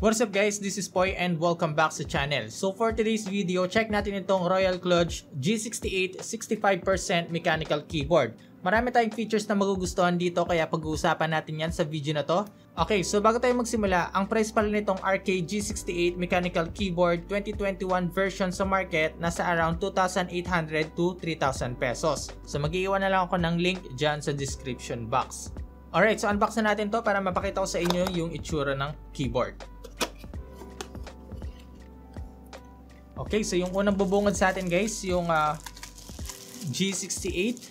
What's up guys, this is Poy and welcome back sa channel. So for today's video, check natin itong Royal Kludge G68 65% mechanical keyboard. Marami tayong features na magugustuhan dito kaya pag-uusapan natin yan sa video na to. Okay, so bago tayo magsimula, ang price pala nitong G68 mechanical keyboard 2021 version sa market nasa around 2,800 to 3,000 pesos. So mag-iiwan na lang ako ng link dyan sa description box. Alright, so unbox na natin to para mapakita ko sa inyo yung itsura ng keyboard. Okay, so yung unang bubungad sa atin guys, yung G68.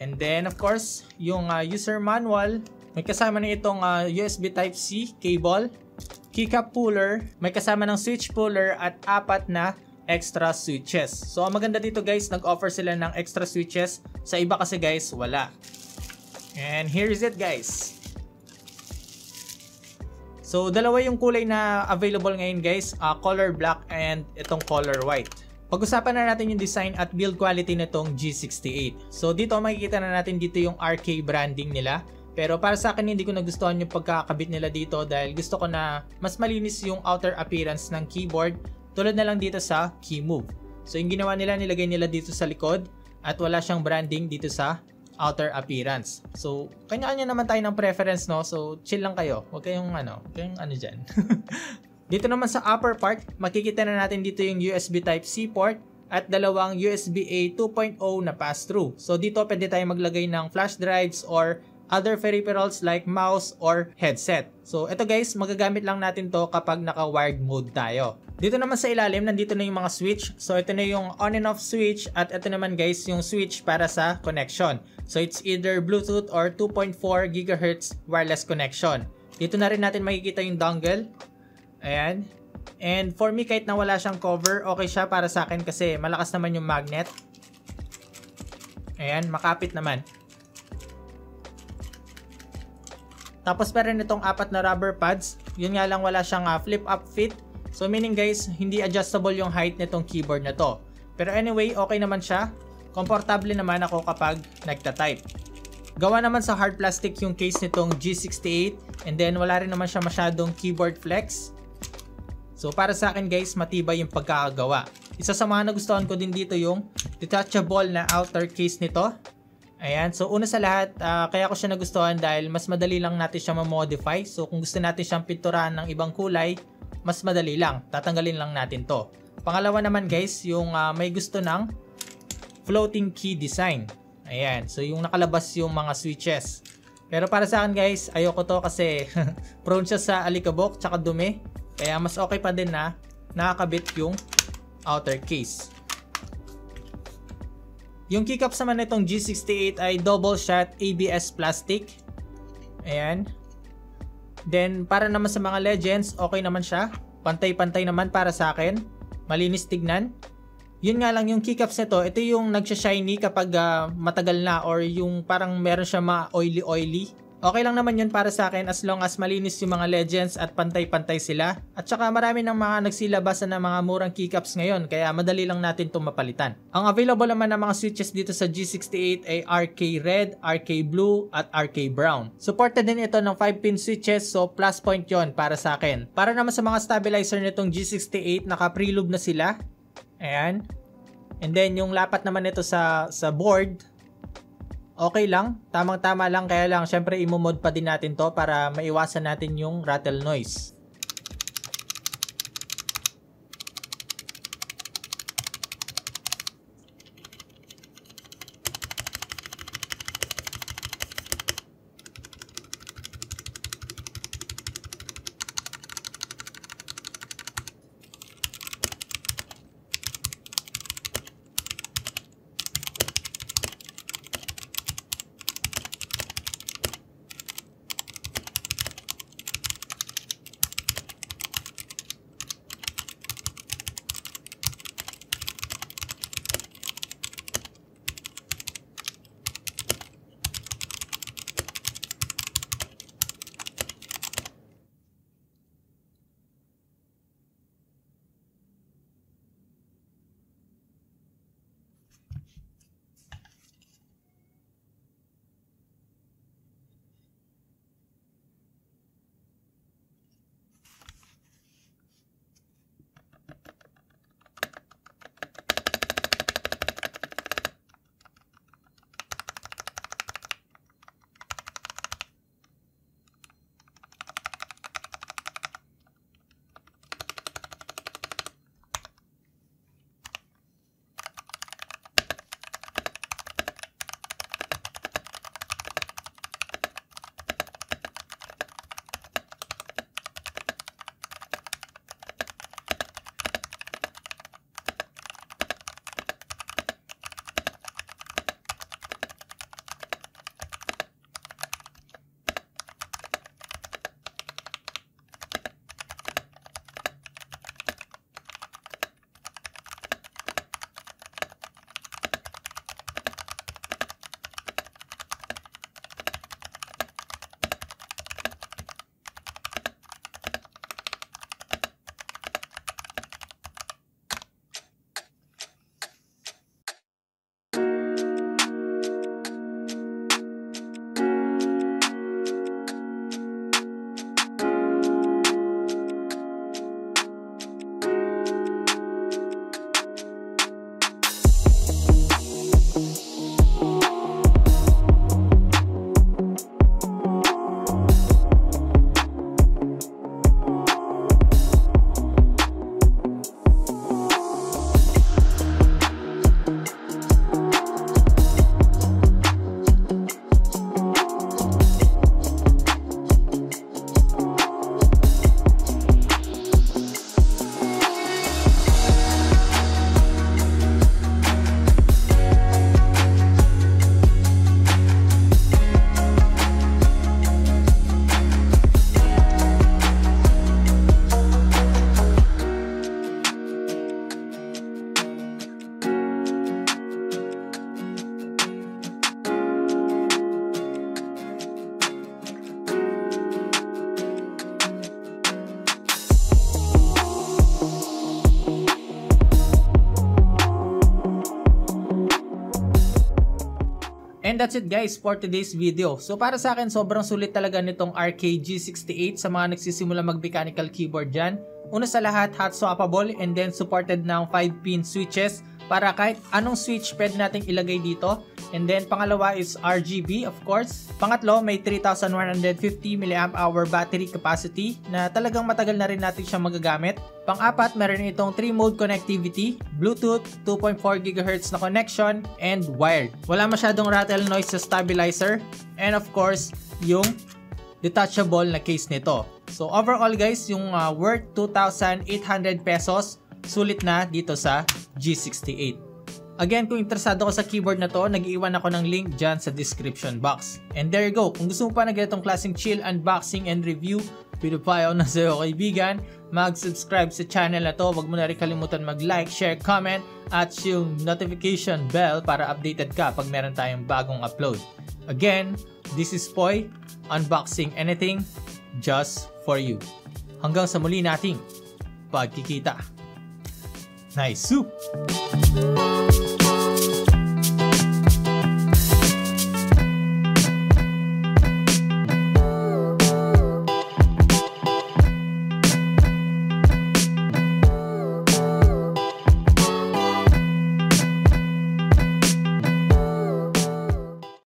And then of course, yung user manual. May kasama na itong USB Type-C cable, keycap puller, may kasama ng switch puller at 4 na extra switches. So ang maganda dito guys, nag-offer sila ng extra switches. Sa iba kasi guys, wala. And here is it guys. So, dalawa yung kulay na available ngayon guys, color black and itong color white. Pag-usapan na natin yung design at build quality nitong G68. So, dito makikita na natin dito yung RK branding nila. Pero para sa akin hindi ko nagustuhan yung pagkakabit nila dito dahil gusto ko na mas malinis yung outer appearance ng keyboard tulad na lang dito sa key move. So, yung ginawa nila, nilagay nila dito sa likod at wala siyang branding dito sa outer appearance. So, kanya-kanya naman tayo ng preference, no? So, chill lang kayo. Huwag kayong ano dyan. Dito naman sa upper part, makikita na natin dito yung USB Type-C port at dalawang USB-A 2.0 na pass-through. So, dito pwede tayo maglagay ng flash drives or other peripherals like mouse or headset. So, ito guys, magagamit lang natin to kapag naka-wired mode tayo. Dito naman sa ilalim, nandito na yung mga switch. So, ito na yung on and off switch at ito naman guys, yung switch para sa connection. So, it's either Bluetooth or 2.4 GHz wireless connection. Dito na rin natin makikita yung dongle. Ayan. And for me, kahit na wala siyang cover, okay siya para sa akin kasi malakas naman yung magnet. Ayan, makapit naman. Tapos meron itong 4 na rubber pads. Yun nga lang wala siyang flip up fit. So meaning guys, hindi adjustable yung height nitong keyboard na to. Pero anyway, okay naman siya. Komportable naman ako kapag nagta-type. Gawa naman sa hard plastic yung case nitong G68. And then wala rin naman siya masyadong keyboard flex. So para sa akin guys, matibay yung pagkakagawa. Isa sa mga nagustuhan ko din dito yung detachable na outer case nito. Ayan, so una sa lahat, kaya ko siya nagustuhan dahil mas madali lang natin siya ma-modify. So kung gusto natin siyang pinturahan ng ibang kulay, mas madali lang. Tatanggalin lang natin to. Pangalawa naman guys, yung may gusto ng floating key design. Ayan, so yung nakalabas yung mga switches. Pero para sa akin guys, ayoko to kasi prone siya sa alikabok tsaka dumi. Kaya mas okay pa din na nakakabit yung outer case. Yung keycaps naman nitong G68 ay double shot ABS plastic. Ayan. Then para naman sa mga legends, okay naman siya. Pantay-pantay naman para sa akin. Malinis tignan. Yun nga lang yung keycaps nito, ito yung nagsha-shiny kapag matagal na or yung parang meron siya ma-oily-oily. Okay lang naman yun para sa akin as long as malinis yung mga legends at pantay-pantay sila. At saka marami ng mga nagsilabasan ng mga murang keycaps ngayon kaya madali lang natin itong mapalitan. Ang available naman ng mga switches dito sa G68 ay RK Red, RK Blue at RK Brown. Supported din ito ng 5-pin switches so plus point yon para sa akin. Para naman sa mga stabilizer nitong G68 naka-preloop na sila. Ayan. And then yung lapat naman nito sa board, okay lang, tamang-tama lang, kaya lang syempre i-mod pa din natin to para maiwasan natin yung rattle noise. And that's it guys for today's video. So para sa akin sobrang sulit talaga nitong G68 sa mga nagsisimula mag-mechanical keyboard dyan. Una sa lahat, hot swappable and then supported ng 5-pin switches para kahit anong switch pwede nating ilagay dito. And then pangalawa is RGB of course. Pangatlo, may 3,150 mAh battery capacity na talagang matagal na rin natin siyang magagamit. Pang-apat, meron itong 3-mode connectivity, Bluetooth, 2.4 GHz na connection, and wired. Wala masyadong rattle noise sa stabilizer. And of course, yung detachable na case nito. So overall guys, yung worth 2,800 pesos, sulit na dito sa G68. Again, kung interesado ko sa keyboard na to, nag-iwan ako ng link dyan sa description box. And there you go. Kung gusto mo pa na ganitong klaseng chill, unboxing, and review, pinupayaw na sa'yo kaibigan, mag-subscribe sa channel na to. Huwag mo na rin kalimutan mag-like, share, comment, at yung notification bell para updated ka pag meron tayong bagong upload. Again, this is Poy, unboxing anything just for you. Hanggang sa muli nating pagkikita. Nice soup!